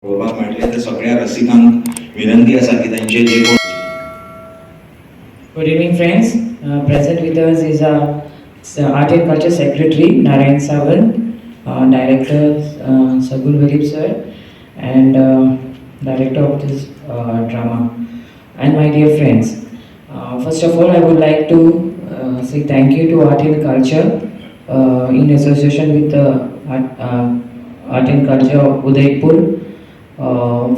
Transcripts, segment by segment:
पळोवपाक मेळटलें तर सगळ्या रसिकांक विनंती आसा की तांचे जे कोण Good evening, friends. Present with us is our Art and Culture Secretary Narayan Savan, Director Sagun Velip sir, and Director of this drama, and my dear friends. First of all, I would like to say thank you to Art and Culture in association with Art and Culture of Udaipur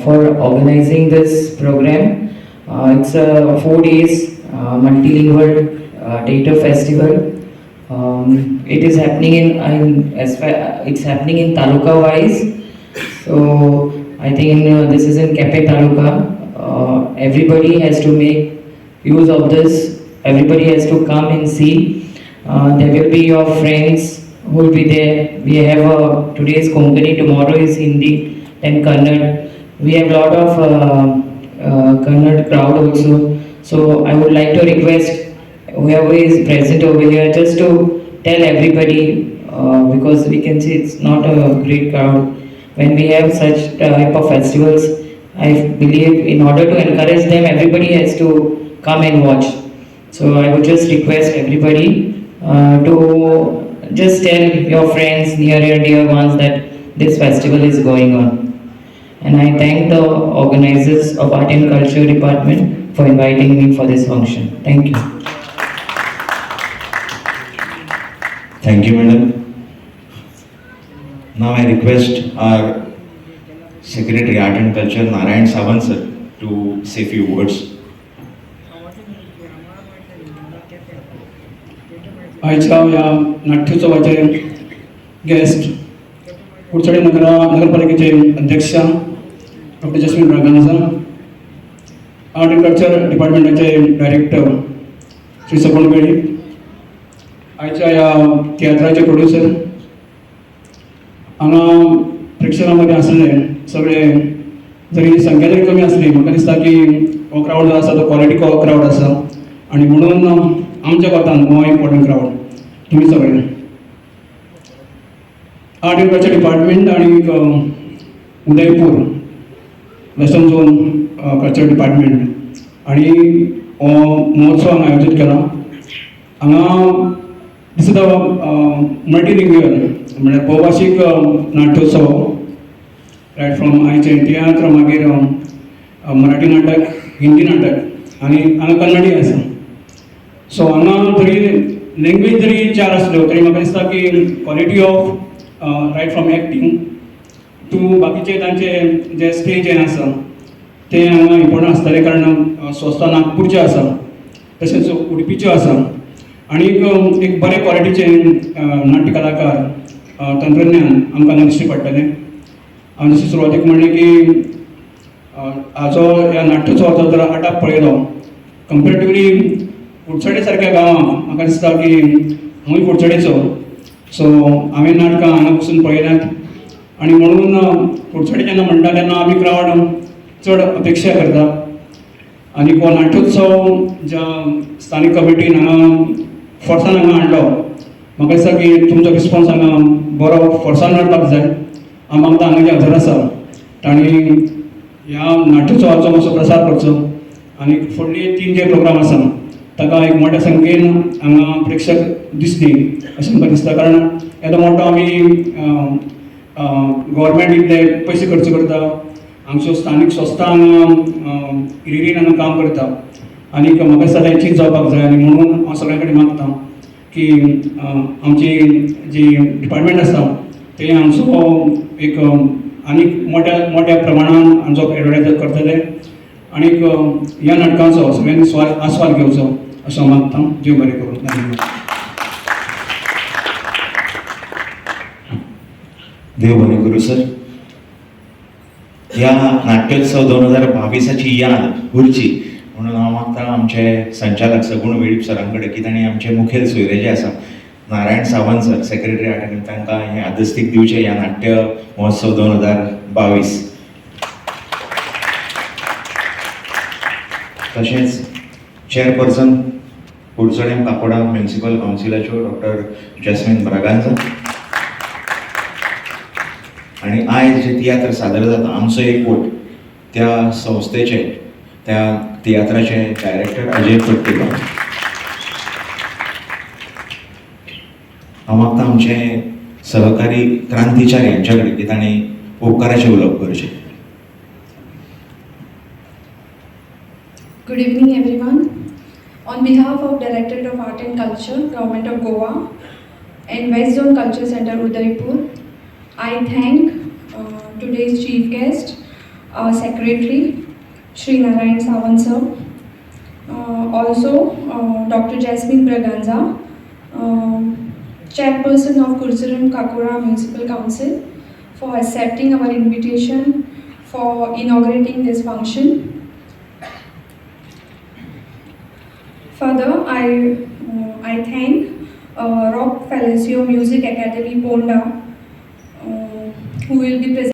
for organizing this program. It's a 4 days multilingual theatre festival. It is happening it's happening in taluka wise. So I think this is in Kepe taluka. Everybody has to make use of this. Everybody has to come and see. There will be your friends who will be there. We have today is Konkani, tomorrow is Hindi, then Kannada. We have lot of Kannada crowd also. So I would like to request whoever is present over here just to tell everybody because we can see it's not a great crowd. When we have such type of festivals, I believe in order to encourage them, everybody has to come and watch. So I would just request everybody to just tell your friends, near your dear ones that this festival is going on. And I thank the organizers of Art and Culture Department for inviting me for this function. Thank you. Thank you, madam. Now I request our Secretary Art and Culture Narayan Savan sir to say few words. आयच्या ह्या नाट्योत्सवाचे guest Kudchade नगरपालिकेचे अध्यक्ष doctor Jasmine Braganza, art and culture डिपार्टमेंटाचे director Shri Sagun Velip, आयच्या ह्या तियात्राचे producer, हांगा प्रेक्षकांमध्ये असले सगळे जरी संख्या जरी कमी असली म्हाका दिसता की हो क्रावड जो आसा तो क्वॉलिटी क्रावड आसा आणि म्हणून आमच्या कोतान हो इम्पॉर्टंट क्रावड तुम्ही सगळे आर्ट अँड कल्चर डिपार्टमेंट आणि Udaipur western zone culture department आणि हो महोत्सव हांगा आयोजीत केला. हांगा दिसता मल्टीलिंग्युअल म्हळ्यार बहुभाशीक नाट्योत्सव रायट फ्रॉम आयचे तियात्र मागीर मराठी नाटक, हिंदी नाटक आणि हांगा कन्नडी आसा. सो हांगा जरी लँग्वेज जरी चार आसल्यो तरी म्हाका दिसता की quality of right from acting to बाकीचे तांचे जे स्टेज हें आसा ते हांगा इम्पॉर्टंट आसतलें कारण संस्था नागपूरचे आसा तशेंच उडपीच्यो आसा आनी एक बरे क्वॉलिटीचे नाट्य कलाकार तंत्रज्ञान आमकां हांगा दिश्टी पडटलें. हांवें जशें सुरवातेक म्हणलें की हाचो ह्या नाट्योत्सवाचो जर आटाप पळयलो कंपेरेटिवली कुडचडे सारक्या गांवांक म्हाका दिसता की हांवूय कुडचडेचो, सो हांवें नाटकां हांगा बसून पळयल्यात आनी म्हणून कुडचडे जेन्ना म्हणटा तेन्ना आमी क्रावड चड अपेक्षा करता आनी हो नाट्योत्सव ज्या स्थानीक कमिटीन हांगा फोर्सान हांगा हाडलो म्हाका दिसता की तुमचो रिस्पॉन्स हांगा बरो फोर्सान मेळपाक जाय. हांव मागता हांगा जे हजर आसा तांणी ह्या नाट्योत्सवाचो मातसो प्रसार करचो आनी फुडले 3 जे प्रोग्राम आसा ताका एक मोठ्या संख्येन हांगा प्रेक्षक दिसली अशें म्हाका दिसता कारण येदो मोठो आमी गव्हर्मेंट इतले पयशे खर्च करता, हांगच्यो स्थानीक संस्था हांगा हिरिरीन हांगा काम करता आनी म्हाका दिसता तें चीज जावपाक जाय आनी म्हणून हांव सगळ्यां कडेन मागता की आमची जी डिपार्टमेंट आसा ते हांगचो एक आनीक मोठ्या प्रमाणान हांचो एडवर्टायज करतले आनीक ह्या नाटकांचो सगळ्यांनी आस्वाद घेवचो अशें हांव मागता. देव बरें करूं. धन्यवाद. देव बरें करूं सर. ह्या नाट्योत्सव 2022ची याद उरची म्हणून हांव मागता आमचे संचालक सगुण वेळीप सरां कडेन की तांणी आमचे मुखेल सोयरे जे आसा Narayan Sawant sir secretary art and तांकां हें आदस्तीक दिवचें ह्या नाट्य महोत्सव 2022. तशेंच चेअरपर्सन कुडचडे काकोडा म्युनिसिपल कावन्सिलाच्यो डॉक्टर जस्मिन ब्रागांजा, आणि आयज जे तियात्र सादर जाता आमचो एक वोट त्या संस्थेचे त्या तियात्राचे डायरेक्टर अजय पट्टेकर. हांव मागता आमचे सहकारी क्रांतिचारी यांच्या कडेन की तांणी उपकाराचे उलोवप करचें. Good evening, everyone. On behalf of Directorate of Art and Culture, Government of Goa, and West Zone Culture Center, Udaipur, I thank today's chief guest, our secretary, Shri Narayan Sawant sir, also Dr. Jasmine Braganza, chairperson of Curchorem Municipal Council, for accepting our invitation for inaugurating this function. Further, I thank Rock Felicio Music Academy Ponda, who will be presenting.